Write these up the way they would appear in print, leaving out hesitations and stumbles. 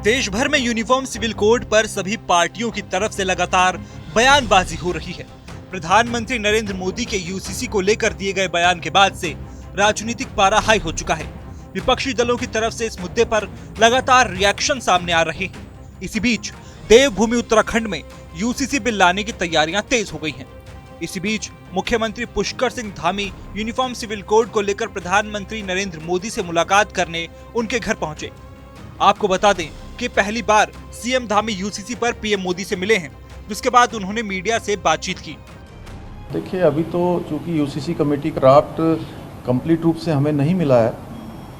देश भर में यूनिफॉर्म सिविल कोड पर सभी पार्टियों की तरफ से लगातार बयानबाजी हो रही है। प्रधानमंत्री नरेंद्र मोदी के यूसीसी को लेकर दिए गए बयान के बाद से राजनीतिक पारा हाई हो चुका है। विपक्षी दलों की तरफ से इस मुद्दे पर लगातार रिएक्शन सामने आ रहे हैं। इसी बीच देवभूमि उत्तराखंड में यूसीसी बिल लाने की तैयारियां तेज हो गई हैं। इसी बीच मुख्यमंत्री Pushkar Singh Dhami uniform civil code को लेकर प्रधानमंत्री नरेंद्र मोदी से मुलाकात करने उनके घर पहुंचे। आपको बता दें कि पहली बार सीएम धामी यूसीसी पर पीएम मोदी से मिले हैं, जिसके बाद उन्होंने मीडिया से बातचीत की। देखिए, अभी तो चूंकि यूसीसी कमेटी का ड्राफ्ट कंप्लीट रूप से हमें नहीं मिला है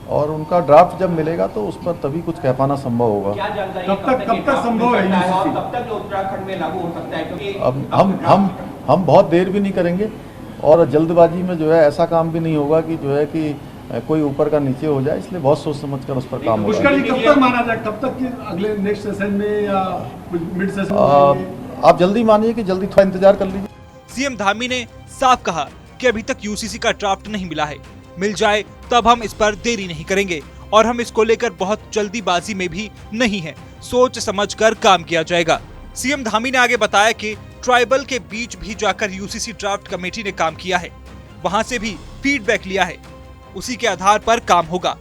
और उनका ड्राफ्ट जब मिलेगा तो उस पर तभी कुछ कह पाना संभव होगा। कब तक संभव है यूसीसी? कब तक उत्तराखंड में लागू हो सकता है? क्योंकि अब हम बहुत देर भी नहीं करेंगे और जल्दबाजी में जो है ऐसा काम भी नहीं होगा कि जो है कि कोई ऊपर का नीचे हो जाए, इसलिए बहुत सोच समझ कर उस पर काम होगा। पुष्कर जी, कब तक माना जाए? कब तक कि अगले नेक्स्ट सेशन में या मिड सेशन में? आप जल्दी मानिए कि जल्दी थोड़ा इंतजार कर लीजिए। सीएम धामी ने साफ कहा कि अभी तक यूसीसी का ड्राफ्ट नहीं मिला है, मिल जाए तब हम इस पर देरी नहीं करेंगे और हम इसको लेकर बहुत जल्दीबाजी में भी नहीं है, सोच समझकर काम किया जाएगा। सीएम धामी ने आगे बताया कि ट्राइबल के बीच भी जाकर यूसीसी ड्राफ्ट कमेटी ने काम किया है, वहां से भी फीडबैक लिया है, उसी के आधार पर काम होगा।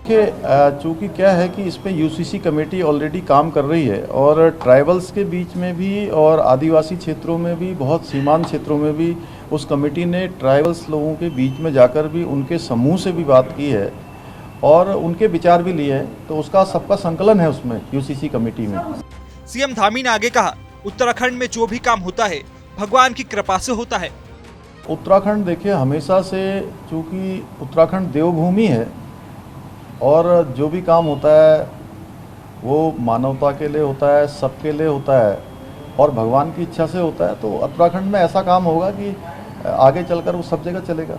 चूंकि क्या है कि इस पे यूसीसी कमेटी ऑलरेडी काम कर रही है और ट्राइबल्स के बीच में भी और आदिवासी क्षेत्रों में भी, बहुत सीमांत क्षेत्रों में भी उस कमेटी ने ट्राइबल्स लोगों के बीच में जाकर भी उनके समूह से भी बात की है और उनके विचार भी लिए हैं, तो उसका सबका संकलन है उसमें यूसीसी कमेटी में। सीएम धामी ने आगे कहा, उत्तराखंड में जो भी काम होता है भगवान की कृपा से होता है। उत्तराखंड देखिए, हमेशा से चूंकि उत्तराखंड देवभूमि है और जो भी काम होता है वो मानवता के लिए होता है, सबके लिए होता है और भगवान की इच्छा से होता है, तो उत्तराखंड में ऐसा काम होगा कि आगे चलकर वो सब जगह चलेगा।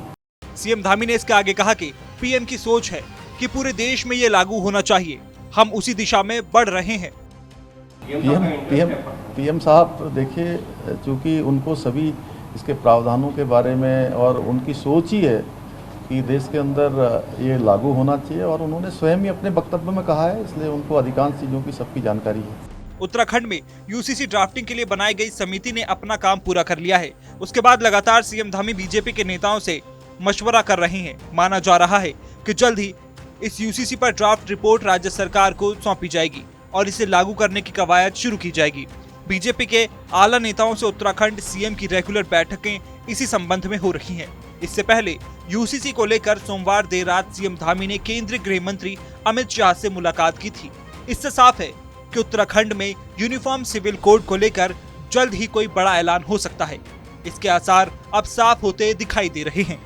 सीएम धामी ने इसके आगे कहा कि पीएम की सोच है कि पूरे देश में ये लागू होना चाहिए, हम उसी दिशा में बढ़ रहे हैं। पीएम साहब देखिए, चूंकि उनको सभी इसके प्रावधानों के बारे में और उनकी सोच ही है कि देश के अंदर ये लागू होना चाहिए और उन्होंने स्वयं ही अपने वक्तव्य में कहा है, इसलिए उनको अधिकांश चीज़ों की सबकी जानकारी है। उत्तराखंड में यूसीसी ड्राफ्टिंग के लिए बनाई गई समिति ने अपना काम पूरा कर लिया है। उसके बाद लगातार सीएम धामी बीजेपी के नेताओं से मशवरा कर रहे हैं। माना जा रहा है कि जल्द ही इस यूसीसी पर ड्राफ्ट रिपोर्ट राज्य सरकार को सौंपी जाएगी और इसे लागू करने की कवायद शुरू की जाएगी। बीजेपी के आला नेताओं से उत्तराखंड सीएम की रेगुलर बैठकें इसी संबंध में हो रही हैं। इससे पहले यूसीसी को लेकर सोमवार देर रात सीएम धामी ने केंद्रीय गृह मंत्री अमित शाह से मुलाकात की थी। इससे साफ है कि उत्तराखंड में यूनिफॉर्म सिविल कोड को लेकर जल्द ही कोई बड़ा ऐलान हो सकता है। इसके आसार अब साफ होते दिखाई दे रहे हैं।